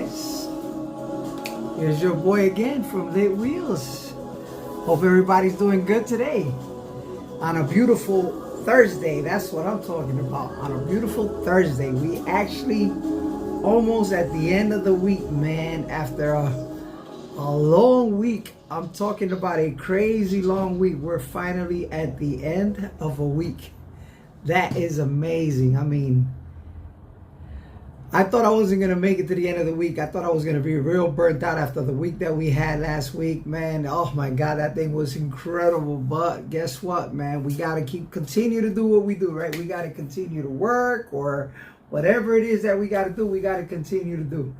guys, here's your boy again from Whatttt. Hope everybody's doing good today on a beautiful Thursday. That's what I'm talking about. On a beautiful Thursday, we actually almost at the end of the week, man. After a long week, I'm talking about a crazy long week. We're finally at the end of a week. That is amazing. I mean, I thought I wasn't going to make it to the end of the week. I thought I was going to be real burnt out after the week that we had last week, man. Oh my God, that thing was incredible. But guess what, man? We got to continue to do what we do, right? We got to continue to work, or whatever it is that we got to do, we got to continue to do.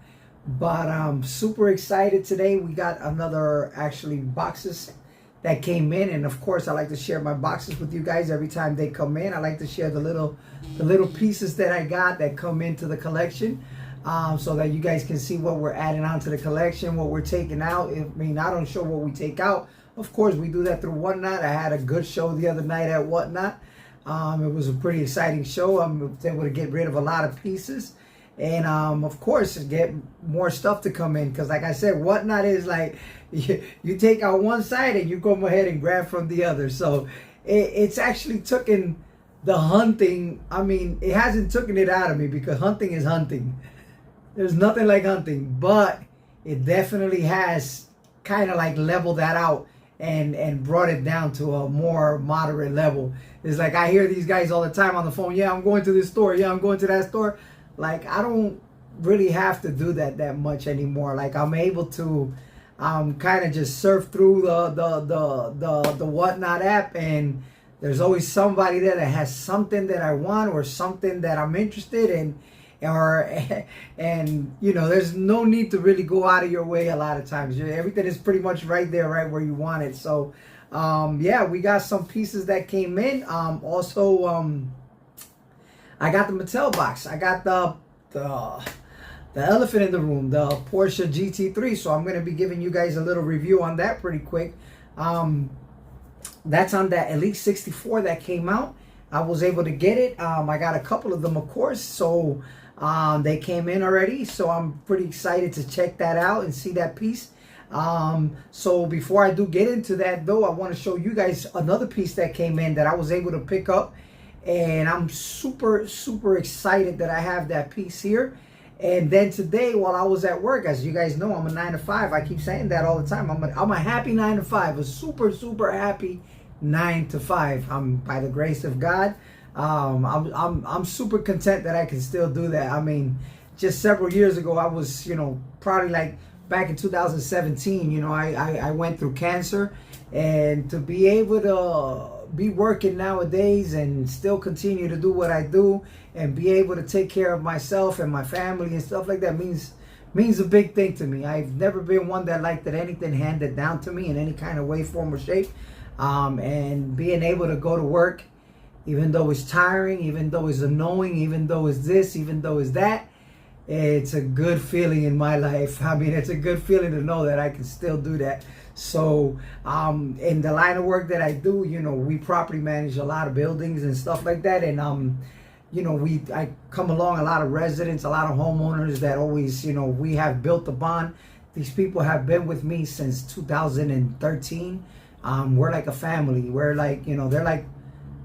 But I'm super excited today. We got another actually boxes that came in, and of course I like to share my boxes with you guys every time they come in. I like to share the little pieces that I got that come into the collection, so that you guys can see what we're adding on to the collection, what we're taking out. I mean, I don't show what we take out. Of course, we do that through Whatttt. I had a good show the other night at Whatttt. It was a pretty exciting show. I'm able to get rid of a lot of pieces, and of course get more stuff to come in, because like I said, Whatttt is like you take out one side and you go ahead and grab from the other. So it's actually taken the hunting. I mean, it hasn't taken it out of me, because hunting is hunting. There's nothing like hunting, but it definitely has kind of like leveled that out and brought it down to a more moderate level. It's like I hear these guys all the time on the phone. Yeah, I'm going to this store. Yeah, I'm going to that store. Like, I don't really have to do that much anymore. Like, I'm able to kind of just surf through the Whatttt app, and there's always somebody there that has something that I want or something that I'm interested in, and you know, there's no need to really go out of your way a lot of times. Everything is pretty much right there, right where you want it. So yeah, we got some pieces that came in. Also, I got the Mattel box. I got the elephant in the room, the Porsche GT3. So I'm going to be giving you guys a little review on that pretty quick. That's on that Elite 64 that came out. I was able to get it. I got a couple of them, of course. So they came in already. So I'm pretty excited to check that out and see that piece. So before I do get into that, though, I want to show you guys another piece that came in that I was able to pick up. And I'm super excited that I have that piece here. And then today, while I was at work, as you guys know, I'm a 9 to 5. I keep saying that all the time. I'm a happy 9 to 5, a super happy 9 to 5. I'm, by the grace of God, I'm super content that I can still do that. I mean, just several years ago, I was, you know, probably like back in 2017, you know, I went through cancer, and to be able to be working nowadays and still continue to do what I do and be able to take care of myself and my family and stuff like that means a big thing to me. I've never been one that liked that anything handed down to me in any kind of way, form, or shape. And being able to go to work, even though it's tiring, even though it's annoying, even though it's this, even though it's that, it's a good feeling in my life. I mean, it's a good feeling to know that I can still do that. So in the line of work that I do, you know, we property manage a lot of buildings and stuff like that. And you know, I come along a lot of residents, a lot of homeowners that always, you know, we have built a bond. These people have been with me since 2013. We're like a family. We're like, you know, they're like,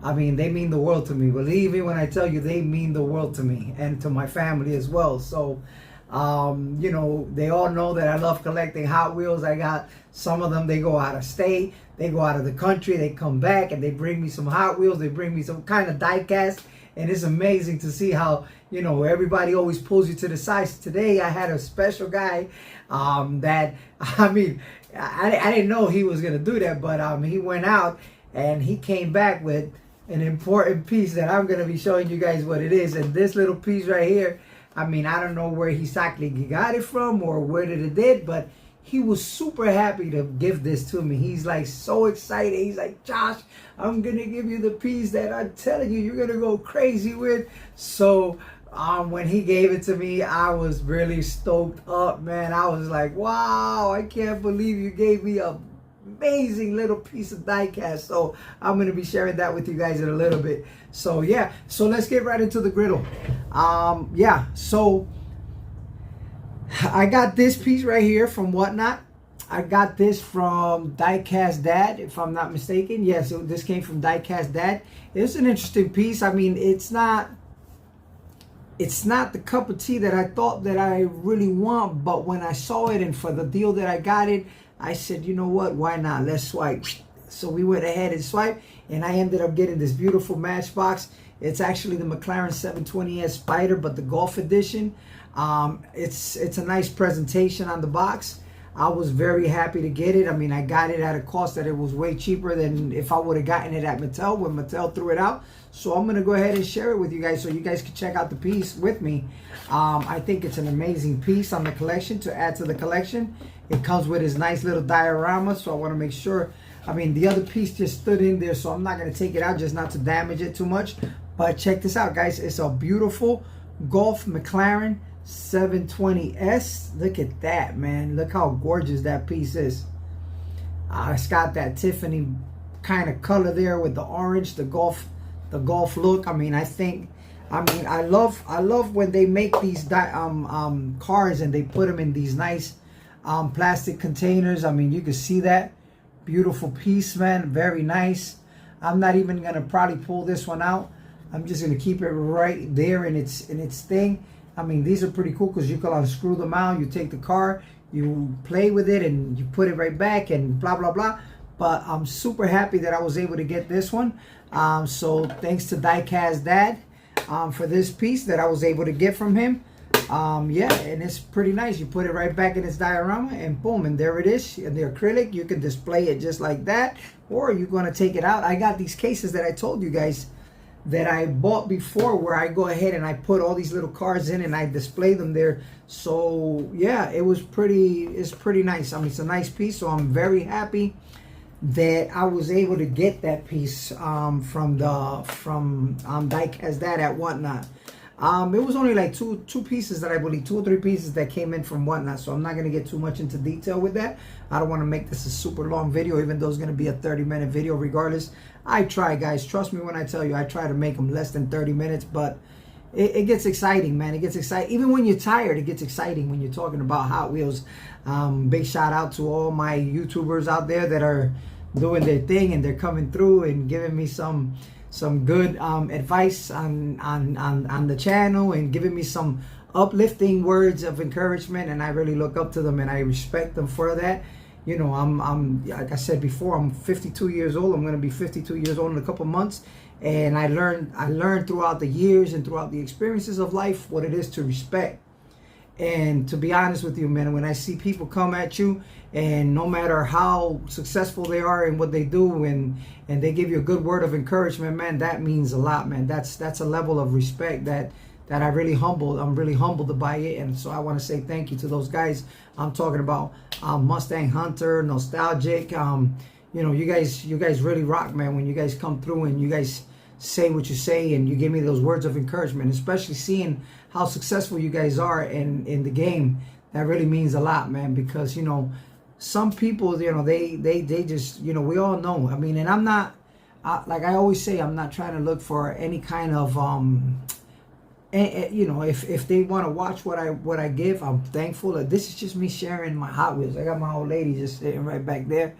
I mean, they mean the world to me. Believe me when I tell you, they mean the world to me and to my family as well. So you know, they all know that I love collecting Hot Wheels. I got some of them, they go out of state, they go out of the country, they come back and they bring me some Hot Wheels, they bring me some kind of die cast, and it's amazing to see how, you know, everybody always pulls you to the side. Today I had a special guy that, I mean, I didn't know he was going to do that, but he went out and he came back with an important piece that I'm going to be showing you guys what it is. And this little piece right here, I mean, I don't know where he exactly got it from or where did it did, but he was super happy to give this to me. He's like so excited. He's like, Josh, I'm going to give you the piece that I'm telling you, you're going to go crazy with. So when he gave it to me, I was really stoked up, man. I was like, wow, I can't believe you gave me a amazing little piece of die cast. So I'm going to be sharing that with you guys in a little bit. So yeah, so let's get right into the griddle. Yeah, so I got this piece right here from Whatttt. I got this from Diecast Dad, if I'm not mistaken. Yes, this came from Diecast Dad. It's an interesting piece. I mean, it's not the cup of tea that I thought that I really want, but when I saw it and for the deal that I got it, I said, you know what, why not? Let's swipe. So we went ahead and swiped, and I ended up getting this beautiful Matchbox. It's actually the McLaren 720S Spider, but the Golf Edition. It's a nice presentation on the box. I was very happy to get it. I mean, I got it at a cost that it was way cheaper than if I would have gotten it at Mattel when Mattel threw it out. So I'm going to go ahead and share it with you guys so you guys can check out the piece with me. I think it's an amazing piece on the collection to add to the collection. It comes with this nice little diorama, so I want to make sure. I mean, the other piece just stood in there, so I'm not going to take it out just not to damage it too much. But check this out, guys. It's a beautiful Golf McLaren 720S. Look at that, man. Look how gorgeous that piece is. It's got that Tiffany kind of color there with the orange, the golf look. I mean, I love when they make these cars and they put them in these nice plastic containers. I mean, you can see that beautiful piece, man. Very nice. I'm not even gonna probably pull this one out. I'm just gonna keep it right there in its thing. I mean, these are pretty cool because you can unscrew them out. You take the car, you play with it, and you put it right back and blah, blah, blah. But I'm super happy that I was able to get this one. So thanks to Diecast Dad for this piece that I was able to get from him. Yeah, and it's pretty nice. You put it right back in its diorama and boom, and there it is. And the acrylic, you can display it just like that. Or you're going to take it out. I got these cases that I told you guys that I bought before where I go ahead and I put all these little cars in and I display them there. So yeah, it's pretty nice. I mean, it's a nice piece, so I'm very happy that I was able to get that piece from Diecast Dad at Whatttt. It was only like two pieces that I believe, 2 or 3 pieces that came in from Whatttt, so I'm not going to get too much into detail with that. I don't want to make this a super long video, even though it's going to be a 30-minute video regardless. I try, guys. Trust me when I tell you, I try to make them less than 30 minutes, but it gets exciting, man. It gets exciting. Even when you're tired, it gets exciting when you're talking about Hot Wheels. Big shout out to all my YouTubers out there that are doing their thing and they're coming through and giving me some good advice on the channel and giving me some uplifting words of encouragement, and I really look up to them and I respect them for that. You know, I'm like I said before, I'm 52 years old. I'm going to be 52 years old in a couple months, and I learned throughout the years and throughout the experiences of life what it is to respect. And to be honest with you, man, when I see people come at you and no matter how successful they are in what they do and they give you a good word of encouragement, man, that means a lot, man. That's a level of respect that I'm really humbled by it. And so I want to say thank you to those guys. I'm talking about Mustang Hunter, Nostalgic. You know, you guys really rock, man, when you guys come through and you guys say what you say and you give me those words of encouragement, especially seeing how successful you guys are in the game. That really means a lot, man, because, you know, some people, you know, they just, you know, we all know. I mean, and I'm not, like I always say, I'm not trying to look for any kind of, you know, if they want to watch what I give, I'm thankful. This is just me sharing my Hot Wheels. I got my old lady just sitting right back there.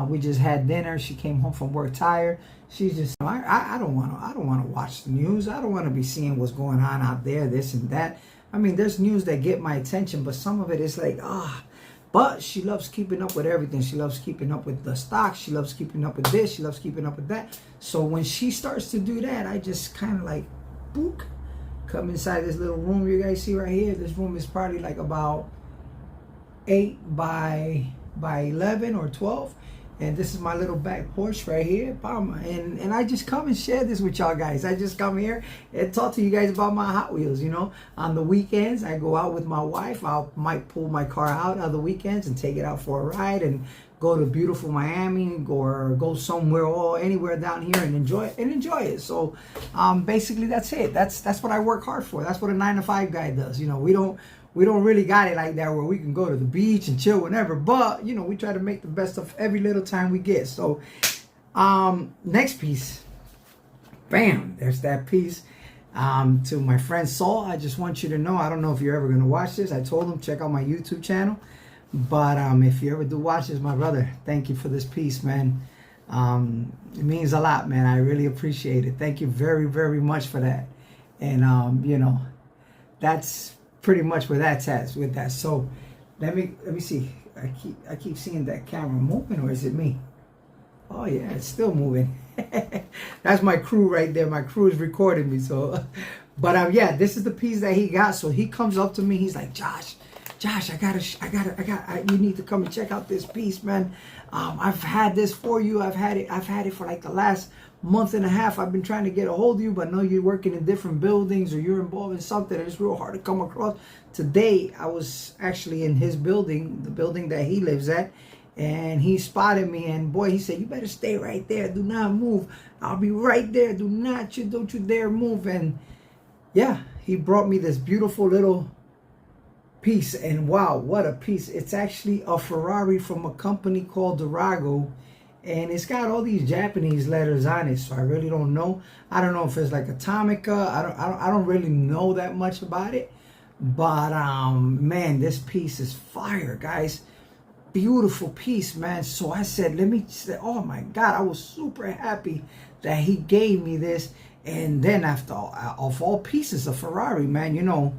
We just had dinner. She came home from work tired. She's just, I don't want to watch the news. I don't want to be seeing what's going on out there, this and that. I mean, there's news that get my attention, but some of it is like, But she loves keeping up with everything. She loves keeping up with the stocks. She loves keeping up with this. She loves keeping up with that. So when she starts to do that, I just kind of like, book, come inside this little room you guys see right here. This room is probably like about 8 by 11 or 12. And this is my little back porch right here. And I just come and share this with y'all guys. I just come here and talk to you guys about my Hot Wheels, you know. On the weekends, I go out with my wife. Might pull my car out on the weekends and take it out for a ride and go to beautiful Miami or go somewhere or anywhere down here and enjoy it. So basically that's it. That's what I work hard for. That's what a 9-to-5 guy does. You know, we don't really got it like that where we can go to the beach and chill whenever, but you know, we try to make the best of every little time we get. So next piece, bam, there's that piece. To my friend Saul, I just want you to know, I don't know if you're ever going to watch this. I told him, check out my YouTube channel. But if you ever do watch this, my brother, thank you for this piece, man. It means a lot, man. I really appreciate it. Thank you very, very much for that. And, you know, that's pretty much where that's at with that. So let me see. I keep seeing that camera moving, or is it me? Oh yeah, it's still moving. That's my crew right there. My crew is recording me. So, but yeah, this is the piece that he got. So he comes up to me. He's like, Josh, you need to come and check out this piece, man. I've had this for you. I've had it for like the last month and a half. I've been trying to get a hold of you, but I know you're working in different buildings or you're involved in something and it's real hard to come across. Today, I was actually in his building, the building that he lives at, and he spotted me, and boy, he said, you better stay right there. Do not move. I'll be right there. Don't you dare move. And yeah, he brought me this beautiful little piece, and wow, what a piece. It's actually a Ferrari from a company called Durago, and it's got all these Japanese letters on it, so I really don't know. I don't know if it's like Atomica. I don't really know that much about it, but man, this piece is fire, guys. Beautiful piece, man. So I said, let me say, oh my God, I was super happy that he gave me this. And then after of all pieces, a Ferrari, man, you know,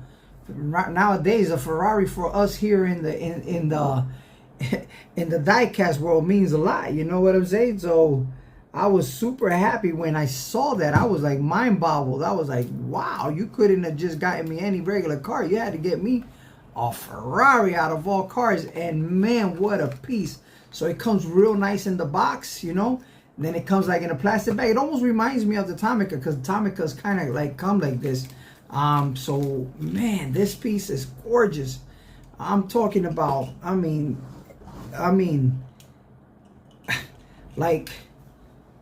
nowadays a Ferrari for us here in the in the diecast world means a lot. You know what I'm saying? So I was super happy when I saw that. I was like mind boggled. I was like, wow, you couldn't have just gotten me any regular car. You had to get me a Ferrari out of all cars. And man, what a piece. So it comes real nice in the box, you know. And then it comes like in a plastic bag. It almost reminds me of the Tomica, because Tomica's kind of like come like this. So man, this piece is gorgeous. I'm talking about, I mean, like,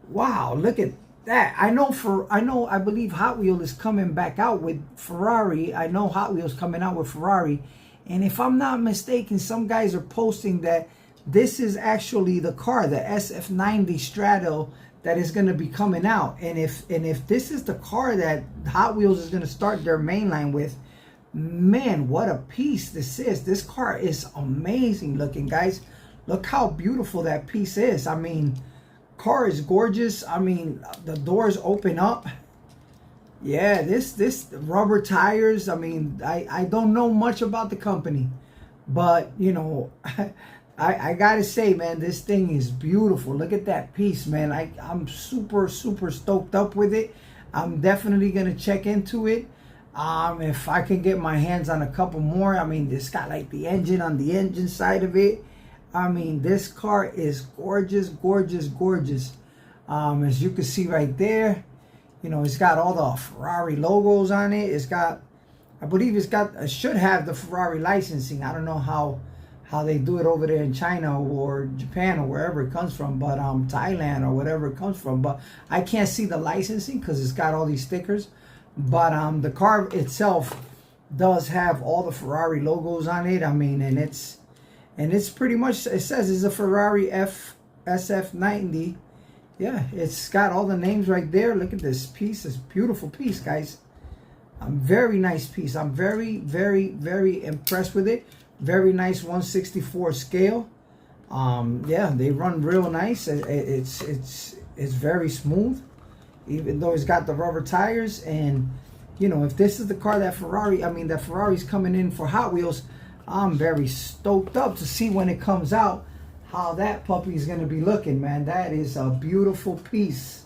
wow, look at that. I believe Hot Wheels is coming back out with Ferrari. I know Hot Wheels coming out with Ferrari. And if I'm not mistaken, some guys are posting that this is actually the car, the SF90 Strato, that is going to be coming out. And if this is the car that Hot Wheels is going to start their main line with, man, what a piece this is. This car is amazing looking, guys. Look how beautiful that piece is. I mean, car is gorgeous. I mean, the doors open up. Yeah, this rubber tires. I mean, I don't know much about the company, but you know, I gotta say, man, this thing is beautiful. Look at that piece, man. I'm super stoked up with it. I'm definitely gonna check into it. If I can get my hands on a couple more. I mean, this got like the engine on the engine side of it. I mean, this car is gorgeous. As you can see right there, you know, it's got all the Ferrari logos on it. It's got, I believe it should have the Ferrari licensing. I don't know how they do it over there in China or Japan or wherever it comes from, but Thailand or whatever it comes from. But I can't see the licensing because it's got all these stickers. But the car itself does have all the Ferrari logos on it. I mean, and it's pretty much, it says it's a Ferrari SF90. Yeah, it's got all the names right there. Look at this piece. It's a beautiful piece, guys. Very nice piece. I'm very impressed with it. Very nice 1/64 scale. Yeah, they run real nice. It's very smooth, even though it's got the rubber tires. And you know, if this is the car that Ferrari's coming in for Hot Wheels, I'm very stoked up to see when it comes out how that puppy is going to be looking, man. That is a beautiful piece.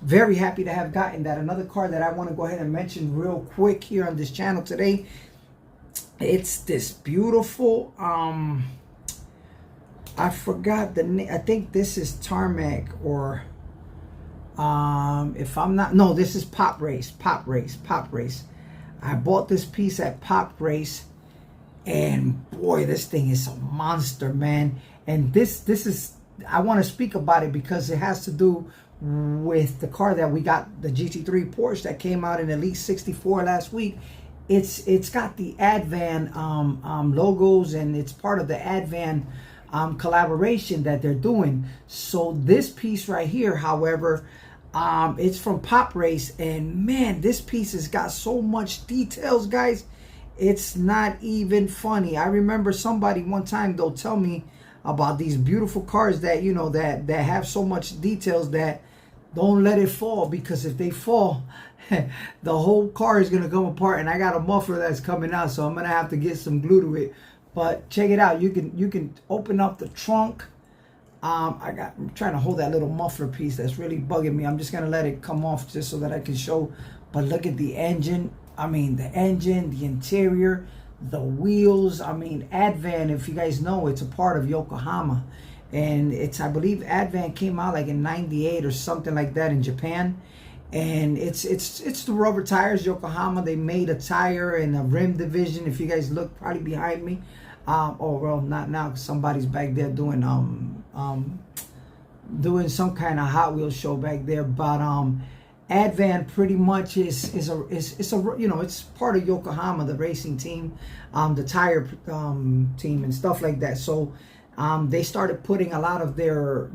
Very happy to have gotten that. Another car that I want to go ahead and mention real quick here on this channel today. It's this beautiful, I forgot the name. I think this is Tarmac, or if I'm not, no, this is Pop Race. I bought this piece at Pop Race, and boy, this thing is a monster, man. And this is, I want to speak about it because it has to do with the car that we got, the GT3 Porsche that came out in Elite 64 last week. It's got the Advan logos, and it's part of the Advan collaboration that they're doing. So this piece right here, however, It's from Pop Race, and man, this piece has got so much details, guys. It's not even funny. I remember somebody one time they'll tell me about these beautiful cars that, you know, that have so much details that don't let it fall, because if they fall, the whole car is gonna come apart. And I got a muffler that's coming out, so I'm gonna have to get some glue to it. But check it out. You can open up the trunk. I'm trying to hold that little muffler piece that's really bugging me. I'm just gonna let it come off just so that I can show. But look at the engine. I mean, the engine, the interior, the wheels. I mean, Advan, if you guys know, it's a part of Yokohama, and it's, I believe Advan came out like in '98 or something like that in Japan. And it's the rubber tires. Yokohama, they made a tire and a rim division. If you guys look probably behind me, oh well, not now, because somebody's back there doing doing some kind of Hot Wheels show back there. But Advan pretty much is a you know, it's part of Yokohama, the racing team, the tire team and stuff like that. So they started putting a lot of their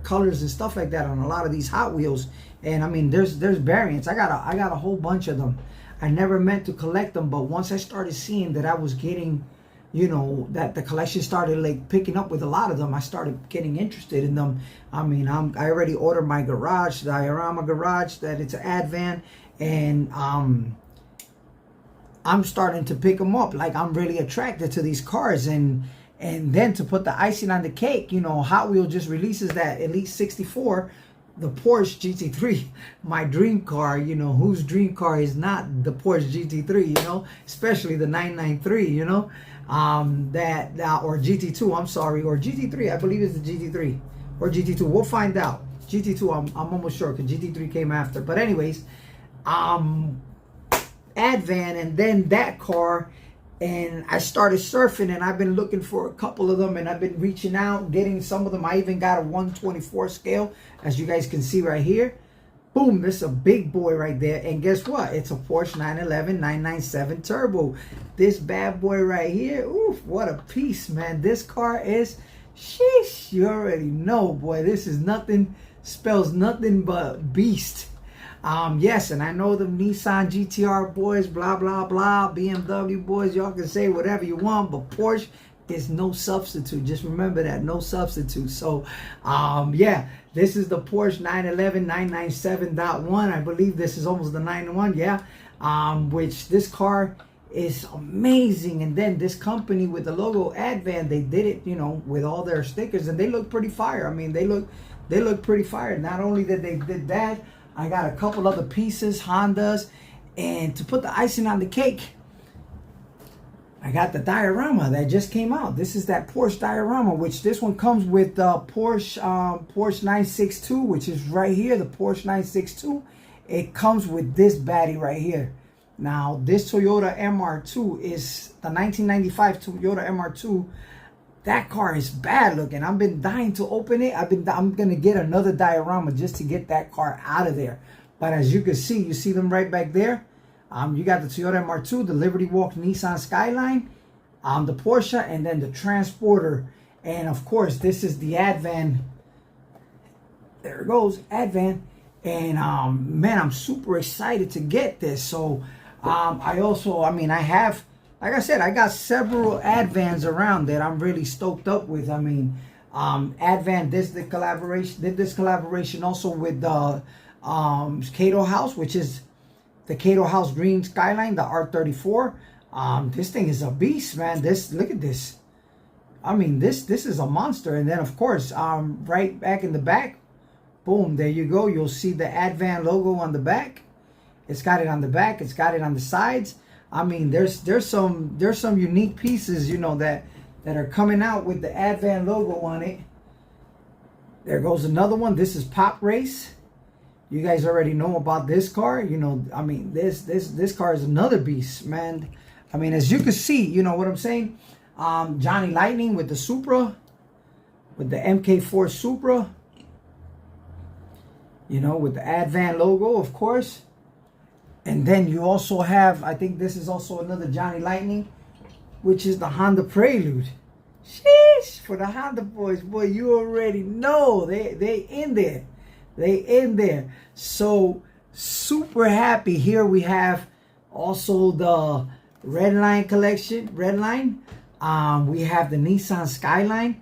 colors and stuff like that on a lot of these Hot Wheels. And I mean, there's variants. I got a whole bunch of them. I never meant to collect them, but once I started seeing that I was getting, you know, that the collection started like picking up with a lot of them, I started getting interested in them. I mean, I already ordered my garage, the diorama garage, that it's an Advan, and I'm starting to pick them up. Like, I'm really attracted to these cars. And then to put the icing on the cake, you know, Hot Wheels just releases that Elite 64, the Porsche GT3, my dream car. You know, whose dream car is not the Porsche GT3, you know, especially the 993, you know, or GT2, I'm sorry, or GT3, I believe it's the GT3 or GT2. We'll find out. GT2, I'm almost sure, because GT3 came after. But anyways, Advan, and then that car. And I started surfing, and I've been looking for a couple of them, and I've been reaching out, getting some of them. I even got a 124 scale, as you guys can see right here. Boom, this is a big boy right there. And guess what? It's a Porsche 911 997 Turbo. This bad boy right here, oof, what a piece, man. This car is, sheesh, you already know, boy. This is nothing, spells nothing but beast. Yes, and I know the Nissan GTR boys, blah, blah, blah, BMW boys, y'all can say whatever you want, but Porsche is no substitute. Just remember that, no substitute. So, yeah, this is the Porsche 911 997.1. I believe this is almost the 911, yeah, which this car is amazing. And then this company with the logo Advan, they did it, you know, with all their stickers, and they look pretty fire. I mean, they look pretty fire. Not only that they did that, I got a couple other pieces, Hondas, and to put the icing on the cake, I got the diorama that just came out. This is that Porsche diorama, which this one comes with the Porsche 962, which is right here, the Porsche 962. It comes with this baddie right here. Now, this Toyota MR2 is the 1995 Toyota MR2. That car is bad looking. I've been dying to open it. I'm gonna get another diorama just to get that car out of there. But as you can see, you see them right back there. You got the Toyota MR2, the Liberty Walk Nissan Skyline, the Porsche, and then the Transporter. And of course, this is the Advan. There it goes, Advan. And man, I'm super excited to get this. So I have, like I said, I got several Advans around that I'm really stoked up with. I mean, Advan did this collaboration also with the Kato House, which is the Kato House Green Skyline, the R34. This thing is a beast, man. Look at this. I mean, this is a monster. And then of course, right back in the back, boom, there you go. You'll see the Advan logo on the back. It's got it on the back. It's got it on the sides. I mean, there's some unique pieces, you know, that are coming out with the Advan logo on it. There goes another one. This is Pop Race. You guys already know about this car. You know, I mean, this car is another beast, man. I mean, as you can see, you know what I'm saying? Johnny Lightning with the Supra, with the MK4 Supra. You know, with the Advan logo, of course. And then you also have, I think this is also another Johnny Lightning, which is the Honda Prelude. Sheesh, for the Honda boys, boy, you already know they in there. They in there. So super happy. Here we have also the Redline collection. Redline. We have the Nissan Skyline.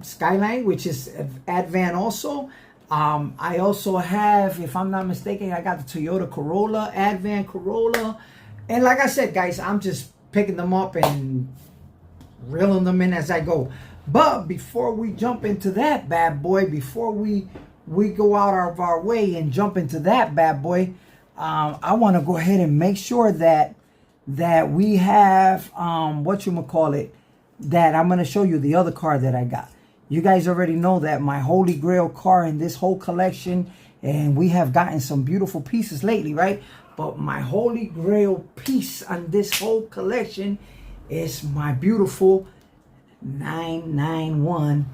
Skyline, which is Advan also. I also have, if I'm not mistaken, I got the Toyota Corolla, Advan Corolla. And like I said, guys, I'm just picking them up and reeling them in as I go. But before we jump into that bad boy, before we go out of our way and jump into that bad boy, I want to go ahead and make sure that we have whatchamacallit, that I'm going to show you the other car that I got. You guys already know that my holy grail car in this whole collection, and we have gotten some beautiful pieces lately, right? But my holy grail piece on this whole collection is my beautiful 991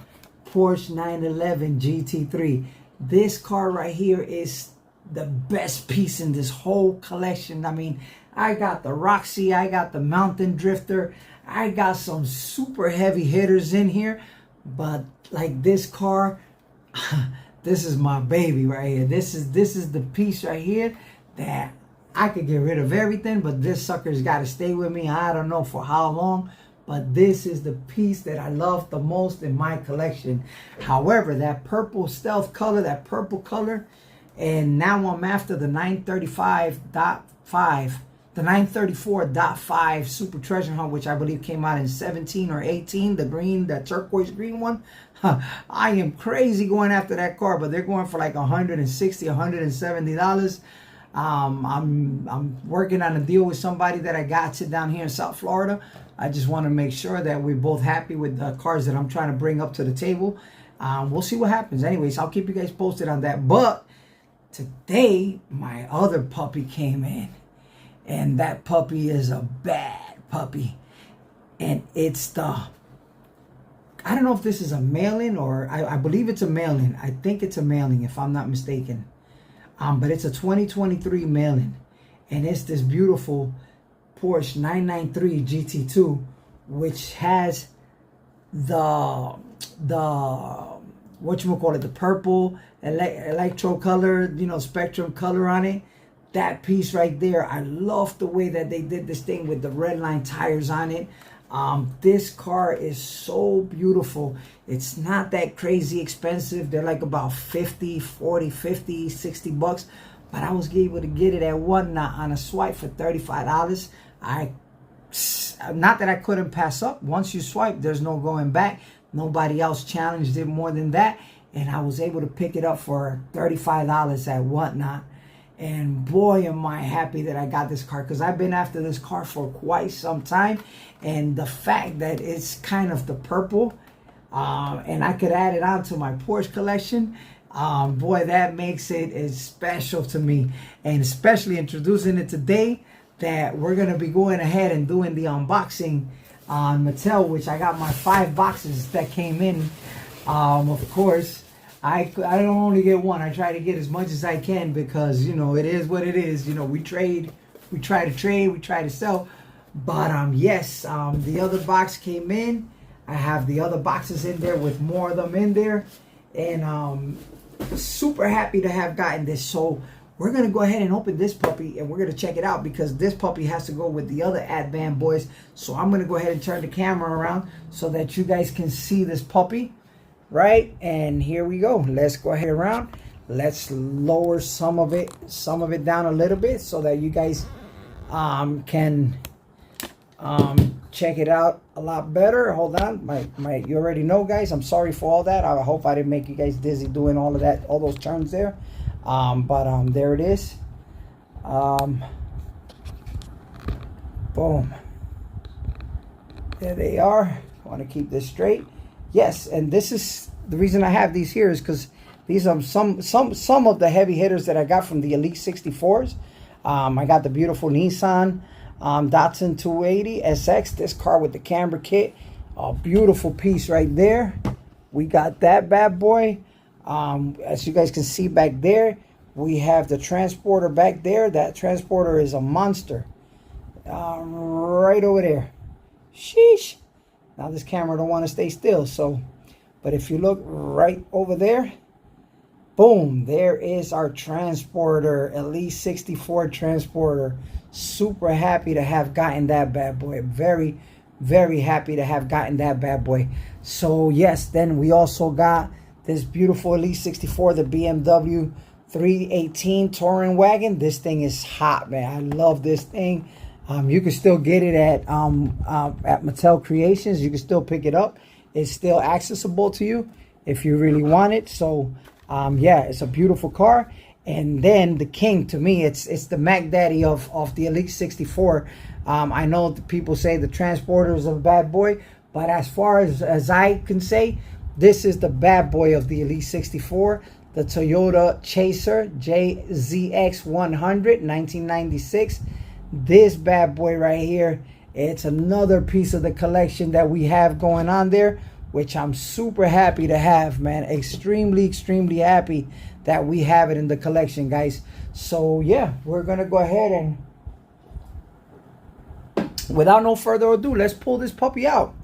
Porsche 911 GT3. This car right here is the best piece in this whole collection. I mean, I got the Roxy, I got the Mountain Drifter, I got some super heavy hitters in here, but like this car, this is my baby right here. This is the piece right here that I could get rid of everything, but this sucker's got to stay with me. I don't know for how long, but this is the piece that I love the most in my collection. However, that purple stealth color, that purple color, and now I'm after the 935.5. The 934.5 Super Treasure Hunt, which I believe came out in 17 or 18, the green, that turquoise green one. I am crazy going after that car, but they're going for like $160, $170. I'm working on a deal with somebody that I got to down here in South Florida. I just want to make sure that we're both happy with the cars that I'm trying to bring up to the table. We'll see what happens. Anyways, I'll keep you guys posted on that. But today, my other puppy came in. And that puppy is a bad puppy. And it's the, I don't know if this is a mail-in or, I believe it's a mail-in. I think it's a mail-in if I'm not mistaken. But it's a 2023 mail-in. And it's this beautiful Porsche 993 GT2, which has the whatchamacallit, the purple electro color, spectrum color on it. That piece right there, I love the way that they did this thing with the Redline tires on it. This car is so beautiful. It's not that crazy expensive. They're like about 50, 40, 50, 60 bucks. But I was able to get it at Whatttt on a swipe for $35. Not that I couldn't pass up. Once you swipe, there's no going back. Nobody else challenged it more than that. And I was able to pick it up for $35 at Whatttt. And boy, am I happy that I got this car, because I've been after this car for quite some time. And the fact that it's kind of the purple, and I could add it on to my Porsche collection, boy, that makes it as special to me. And especially introducing it today, that we're going to be going ahead and doing the unboxing on Mattel, which I got my 5 boxes that came in. Of course, I don't only get one. I try to get as much as I can, because, it is what it is. We trade, we try to trade, we try to sell. But yes, the other box came in. I have the other boxes in there with more of them in there. And super happy to have gotten this. So we're going to go ahead and open this puppy, and we're going to check it out, because this puppy has to go with the other Advan boys. So I'm going to go ahead and turn the camera around so that you guys can see this puppy. Right, and here we go. Let's go ahead around. Let's lower some of it down a little bit so that you guys can check it out a lot better. Hold on, you already know, guys. I'm sorry for all that. I hope I didn't make you guys dizzy doing all of that, all those turns there. But there it is. Boom. There they are. I want to keep this straight. Yes, and this is the reason I have these here, is because these are some of the heavy hitters that I got from the Elite 64s. I got the beautiful Nissan Datsun 280 SX, this car with the camber kit. A beautiful piece right there. We got that bad boy. As you guys can see back there, we have the transporter back there. That transporter is a monster. Right over there. Sheesh. Now this camera don't want to stay still, so, but if you look right over there, Boom, there is our transporter, Elite 64 transporter. Super happy to have gotten that bad boy. Very, very happy to have gotten that bad boy. So yes, then we also got this beautiful Elite 64, the BMW 318 touring wagon. This thing is hot, man. I love this thing. You can still get it at Mattel Creations. You can still pick it up. It's still accessible to you if you really want it. So yeah, it's a beautiful car. And then the king, to me, it's the Mac Daddy of the Elite 64. I know people say the transporter is a bad boy, but as far as I can say, this is the bad boy of the Elite 64. The Toyota Chaser JZX 100 1996. This bad boy right here, it's another piece of the collection that we have going on there, which I'm super happy to have, man. Extremely happy that we have it in the collection, guys. So yeah, we're gonna go ahead and, without no further ado, let's pull this puppy out.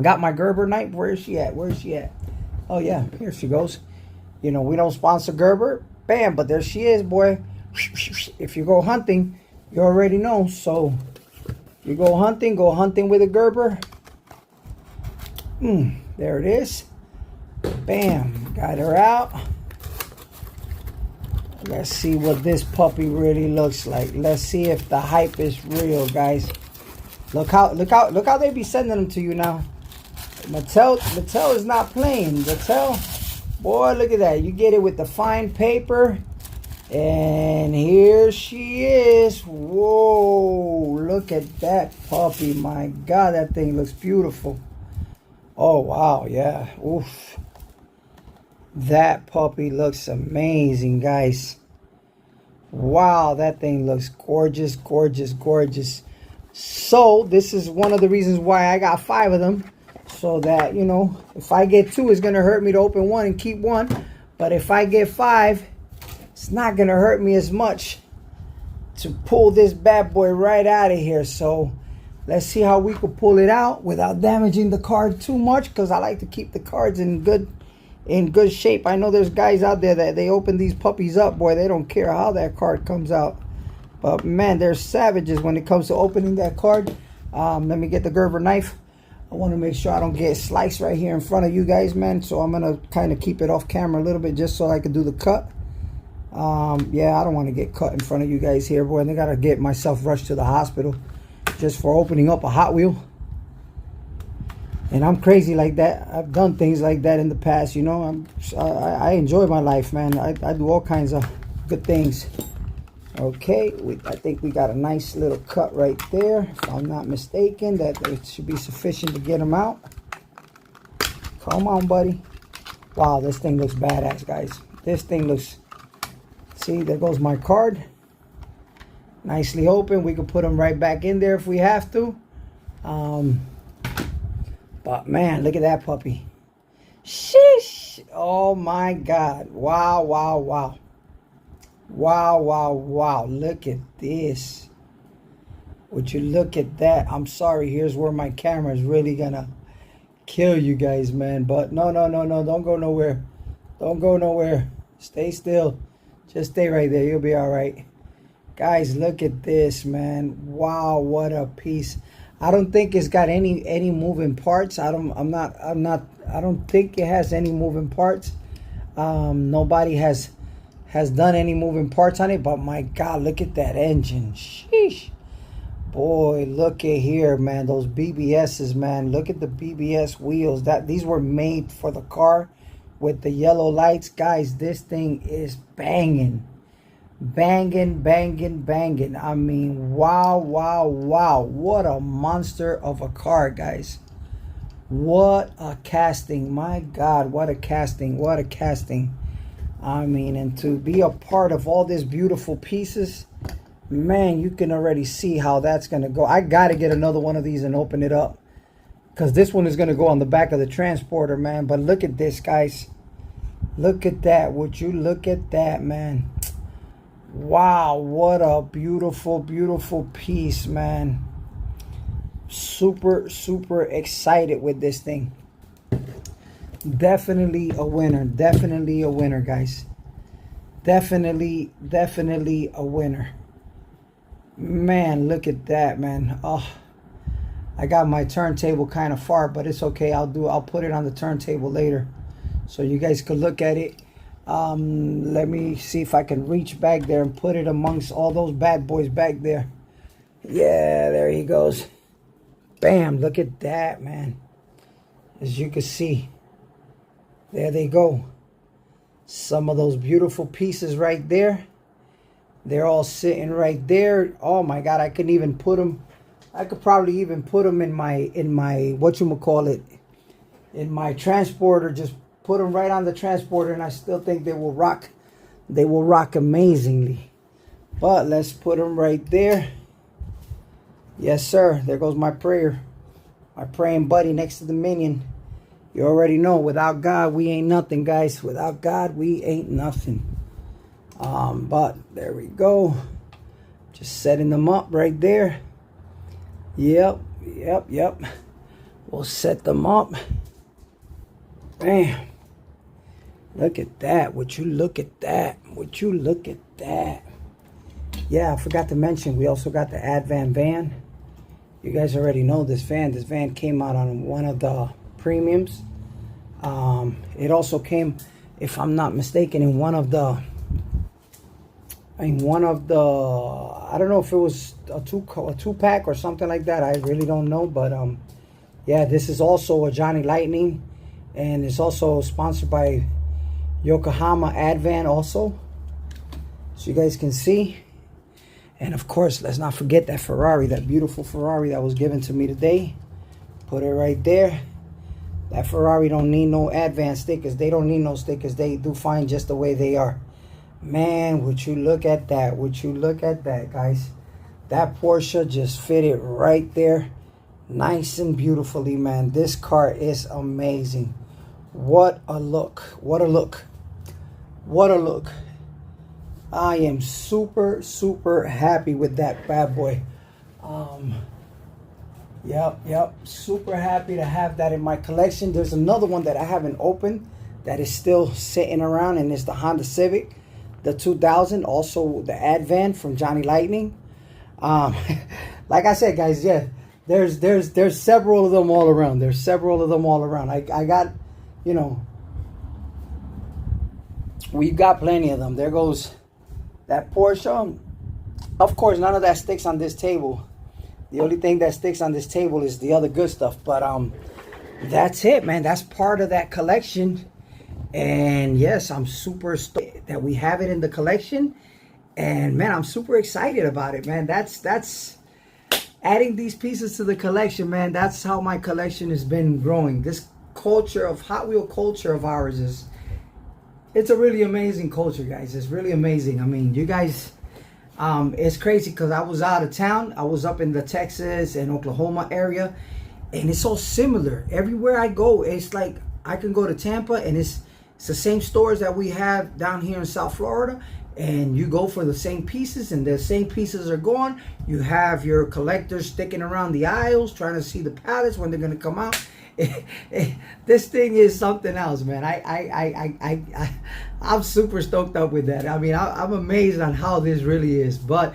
Got my Gerber knife. Where is she at? Where is she at? Oh yeah, here she goes. You know, we don't sponsor Gerber. Bam, but there she is, boy. If you go hunting, you already know. So if you go hunting with a Gerber. There it is. Bam, got her out. Let's see what this puppy really looks like. Let's see if the hype is real, guys. Look how they be sending them to you now. Mattel is not playing. Mattel, boy, look at that. You get it with the fine paper. And here she is. Whoa, look at that puppy. My God, that thing looks beautiful. Oh, wow, yeah. Oof. That puppy looks amazing, guys. Wow, that thing looks gorgeous. So, this is one of the reasons why I got 5 of them. So that, you know, if I get 2, it's going to hurt me to open 1 and keep 1. But if I get 5, it's not going to hurt me as much to pull this bad boy right out of here. So let's see how we could pull it out without damaging the card too much, because I like to keep the cards in good shape. I know there's guys out there that they open these puppies up, boy, they don't care how that card comes out. But man, they're savages when it comes to opening that card. Let me get the Gerber knife. I want to make sure I don't get sliced right here in front of you guys, man. So I'm going to kind of keep it off camera a little bit just so I can do the cut. Yeah, I don't want to get cut in front of you guys here, boy. And I got to get myself rushed to the hospital just for opening up a Hot Wheel. And I'm crazy like that. I've done things like that in the past, you know. I enjoy my life, man. I do all kinds of good things. Okay, I think we got a nice little cut right there. If I'm not mistaken, that it should be sufficient to get him out. Come on, buddy. Wow, this thing looks badass, guys. This thing looks... See, there goes my card. Nicely open. We can put them right back in there if we have to. But man, look at that puppy. Sheesh. Oh my God. Wow. Look at this. Would you look at that? I'm sorry. Here's where my camera is really gonna kill you guys, man. But no. Don't go nowhere. Don't go nowhere. Stay still. Just stay right there. You'll be all right. Guys, look at this, man. Wow, what a piece. I don't think it's got any moving parts. I don't think it has any moving parts. Nobody has done any moving parts on it, but my God, look at that engine. Sheesh. Boy, look at here, man. Those BBSs, man. Look at the BBS wheels. These were made for the car with the yellow lights. Guys, this thing is banging. Banging. I mean, wow. What a monster of a car, guys. What a casting. My God, what a casting. I mean, and to be a part of all these beautiful pieces, man, you can already see how that's going to go. I got to get another one of these and open it up, because this one is going to go on the back of the transporter, man. But look at this, guys. Look at that. Would you look at that, man? Wow, what a beautiful piece, man. Super excited with this thing. Definitely a winner. Definitely a winner, guys. Definitely a winner. Man, look at that, man. Oh, I got my turntable kind of far, but it's okay. I'll put it on the turntable later so you guys could look at it. Let me see if I can reach back there and put it amongst all those bad boys back there. Yeah, there he goes. Bam, look at that, man. As you can see, there they go. Some of those beautiful pieces right there. They're all sitting right there. Oh my God, I could even put them. I could probably even put them in my whatchamacallit, in my transporter. Just put them right on the transporter, and I still think they will rock. They will rock amazingly. But let's put them right there. Yes, sir. There goes my prayer. My praying buddy next to the minion. You already know, without God, we ain't nothing, guys. Without God, we ain't nothing. But there we go. Just setting them up right there. Yep. We'll set them up. Bam. Look at that. Would you look at that? Would you look at that? Yeah, I forgot to mention, we also got the Advan van. You guys already know this van. This van came out on one of the premiums. It also came, if I'm not mistaken, in one of the, I don't know if it was a two pack or something like that. I really don't know, but yeah, this is also a Johnny Lightning, and it's also sponsored by Yokohama Advan also, so you guys can see. And of course, let's not forget that Ferrari, that beautiful Ferrari that was given to me today. Put it right there. That Ferrari don't need no Advan stickers. They don't need no stickers. They do fine just the way they are. Man, would you look at that? Would you look at that, guys? That Porsche just fitted right there. Nice and beautifully, man. This car is amazing. What a look. What a look. What a look. I am super happy with that bad boy. Yep. Super happy to have that in my collection. There's another one that I haven't opened that is still sitting around, and it's the Honda Civic, the 2000, also the Advan from Johnny Lightning. Like I said, guys, yeah, there's several of them all around. There's several of them all around. I got, you know, we've got plenty of them. There goes that Porsche. Of course, none of that sticks on this table. The only thing that sticks on this table is the other good stuff. But that's it, man. That's part of that collection. And yes, I'm super stoked that we have it in the collection. And man, I'm super excited about it, man. That's adding these pieces to the collection, man. That's how my collection has been growing. This culture of Hot Wheel culture of ours it's a really amazing culture, guys. It's really amazing. I mean, you guys, it's crazy because I was out of town. I was up in the Texas and Oklahoma area, and it's all similar. Everywhere I go, it's like I can go to Tampa, and it's the same stores that we have down here in South Florida, and you go for the same pieces, and the same pieces are gone. You have your collectors sticking around the aisles trying to see the pallets when they're going to come out. This thing is something else, man. I'm super stoked up with that. I mean, I'm amazed on how this really is, but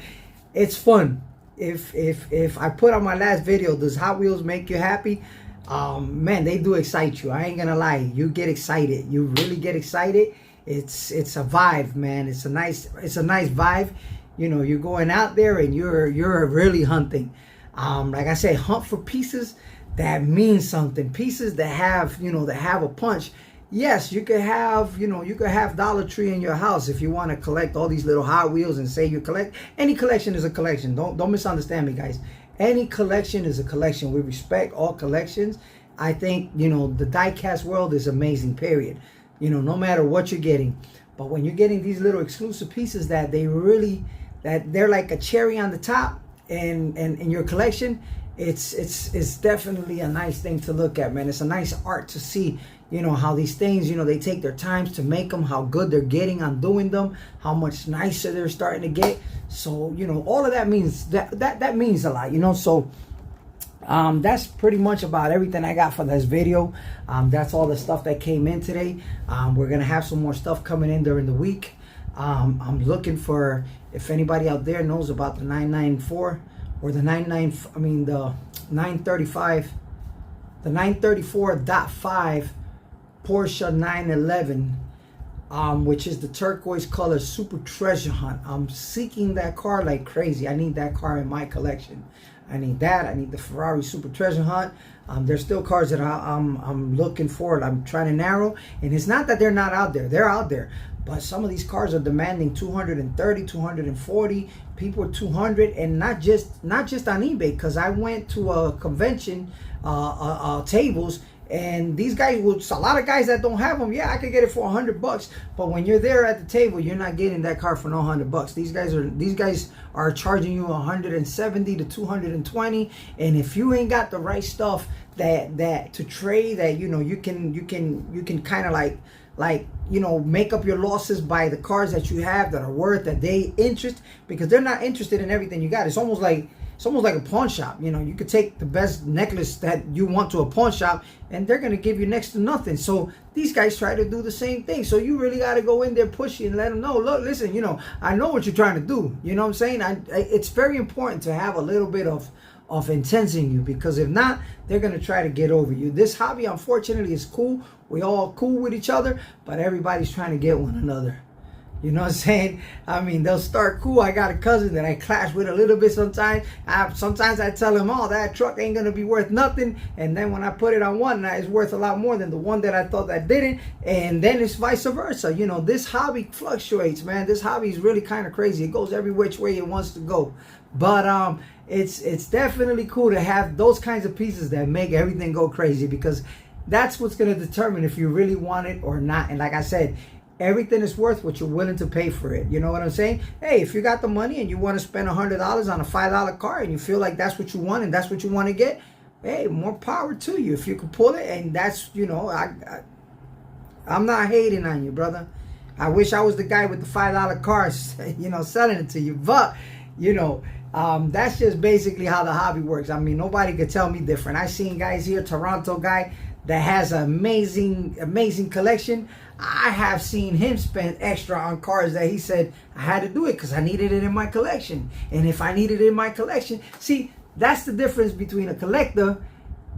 it's fun. If I put on my last video, does Hot Wheels make you happy? Man, they do excite you. I ain't gonna lie. You get excited. You really get excited. It's a vibe, man. It's a nice vibe. You know, you're going out there and you're really hunting. Like I said, hunt for pieces that mean something, pieces that have, you know, that have a punch. Yes, you could have, you know, you could have Dollar Tree in your house if you want to collect all these little Hot Wheels and say you collect. Any collection is a collection. Don't misunderstand me, guys. Any collection is a collection. We respect all collections. I think, you know, the diecast world is amazing, period. You know, no matter what you're getting. But when you're getting these little exclusive pieces that they're like a cherry on the top and in your collection, it's definitely a nice thing to look at, man. It's a nice art to see, you know, how these things, you know, they take their times to make them, how good they're getting on doing them, how much nicer they're starting to get. So, you know, all of that means that means a lot, you know. So That's pretty much about everything I got for this video. That's all the stuff that came in today. We're gonna have some more stuff coming in during the week. I'm looking for, if anybody out there knows about the 994 or the 935, the 934.5 Porsche 911, which is the turquoise color super treasure hunt. I'm seeking that car like crazy. I need that car in my collection. I need that. I need the Ferrari Super Treasure Hunt. There's still cars that I'm looking for. I'm trying to narrow. And it's not that they're not out there. They're out there. But some of these cars are demanding 230, 240. People are 200. And not just on eBay. Because I went to a convention, tables. And these guys, a lot of guys that don't have them, yeah, I could get it for $100. But when you're there at the table, you're not getting that car for no $100. These guys are charging you 170 to 220. And if you ain't got the right stuff that to trade, that you can kind of like make up your losses by the cars that you have that are worth, that they interest, because they're not interested in everything you got. It's almost like a pawn shop. You could take the best necklace that you want to a pawn shop and they're going to give you next to nothing. So these guys try to do the same thing. So you really got to go in there pushy and let them know, look, listen, I know what you're trying to do. You know what I'm saying? It's very important to have a little bit of intense in you, because if not, they're going to try to get over you. This hobby, unfortunately, is cool. We all cool with each other, but everybody's trying to get one another. You know what I'm saying? I mean, they'll start cool. I got a cousin that I clash with a little bit sometimes. Sometimes I tell him, oh, that truck ain't going to be worth nothing. And then when I put it on one, it's worth a lot more than the one that I thought that didn't. And then it's vice versa. This hobby fluctuates, man. This hobby is really kind of crazy. It goes every which way it wants to go. But it's definitely cool to have those kinds of pieces that make everything go crazy, because that's what's going to determine if you really want it or not. And like I said, everything is worth what you're willing to pay for it. You know what I'm saying? Hey, if you got the money and you want to spend $100 on a $5 car and you feel like that's what you want and that's what you want to get, hey, more power to you if you can pull it. And that's, I'm not hating on you, brother. I wish I was the guy with the $5 cars, selling it to you. But, that's just basically how the hobby works. I mean, nobody could tell me different. I seen guys here, Toronto guy, that has an amazing collection. I have seen him spend extra on cars that he said, I had to do it because I needed it in my collection. And if I needed it in my collection, see, that's the difference between a collector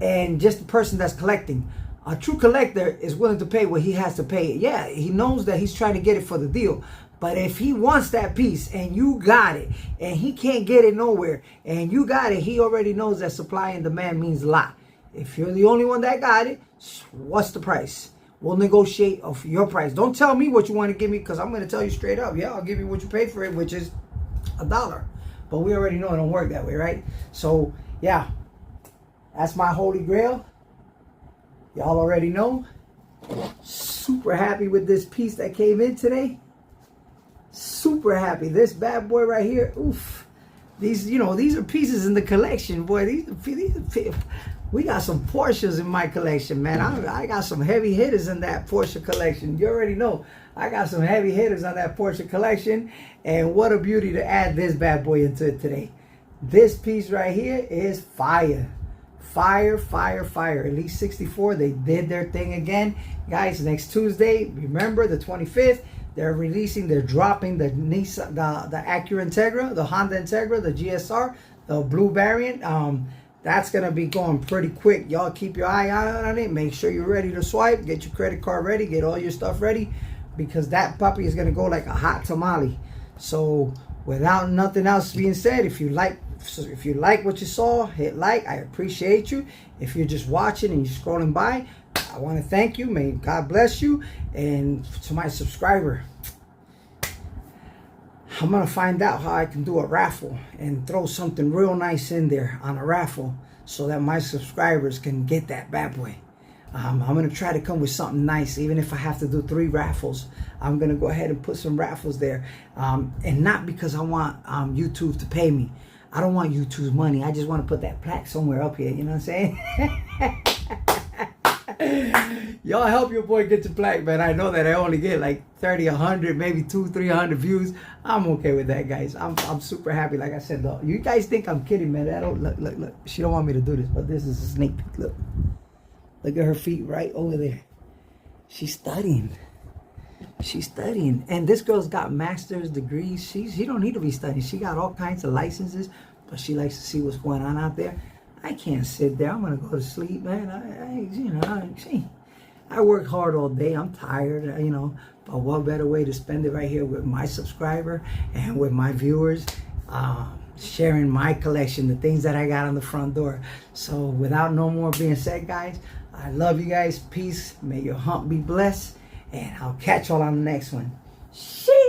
and just a person that's collecting. A true collector is willing to pay what he has to pay. Yeah, he knows that he's trying to get it for the deal. But if he wants that piece and you got it and he can't get it nowhere and you got it, he already knows that supply and demand means a lot. If you're the only one that got it, what's the price? We'll negotiate of your price. Don't tell me what you want to give me, because I'm going to tell you straight up. Yeah, I'll give you what you pay for it, which is $1. But we already know it don't work that way, right? So, yeah, that's my holy grail. Y'all already know. Super happy with this piece that came in today. Super happy. This bad boy right here, oof. These are pieces in the collection, boy. These we got some Porsches in my collection, man. I got some heavy hitters in that Porsche collection. You already know I got some heavy hitters on that Porsche collection. And what a beauty to add this bad boy into it today. This piece right here is fire. Fire, fire, fire. Elite 64, they did their thing again. Guys, next Tuesday, remember the 25th, they're dropping the Nissan, the Acura Integra, the Honda Integra, the GSR, the blue variant. That's going to be going pretty quick. Y'all keep your eye out on it. Make sure you're ready to swipe. Get your credit card ready. Get all your stuff ready, because that puppy is going to go like a hot tamale. So without nothing else being said, if you like what you saw, hit like. I appreciate you. If you're just watching and you're scrolling by, I want to thank you. May God bless you. And to my subscriber, I'm going to find out how I can do a raffle and throw something real nice in there on a raffle so that my subscribers can get that bad boy. I'm going to try to come with something nice, even if I have to do 3 raffles. I'm going to go ahead and put some raffles there. And not because I want YouTube to pay me. I don't want YouTube's money. I just want to put that plaque somewhere up here. You know what I'm saying? Y'all help your boy get to plaque, man. I know that I only get like 30, 100, maybe 200, 300 views. I'm okay with that, guys. I'm super happy. Like I said, though, you guys think I'm kidding, man. I don't look. She don't want me to do this, but this is a sneak peek. Look at her feet right over there. She's studying. And this girl's got master's degrees. She don't need to be studying. She got all kinds of licenses, but she likes to see what's going on out there. I can't sit there. I'm gonna go to sleep, man. I work hard all day. I'm tired, But what better way to spend it right here with my subscriber and with my viewers, sharing my collection, the things that I got on the front door. So without no more being said, guys, I love you guys. Peace. May your hunt be blessed. And I'll catch y'all on the next one. Sheesh.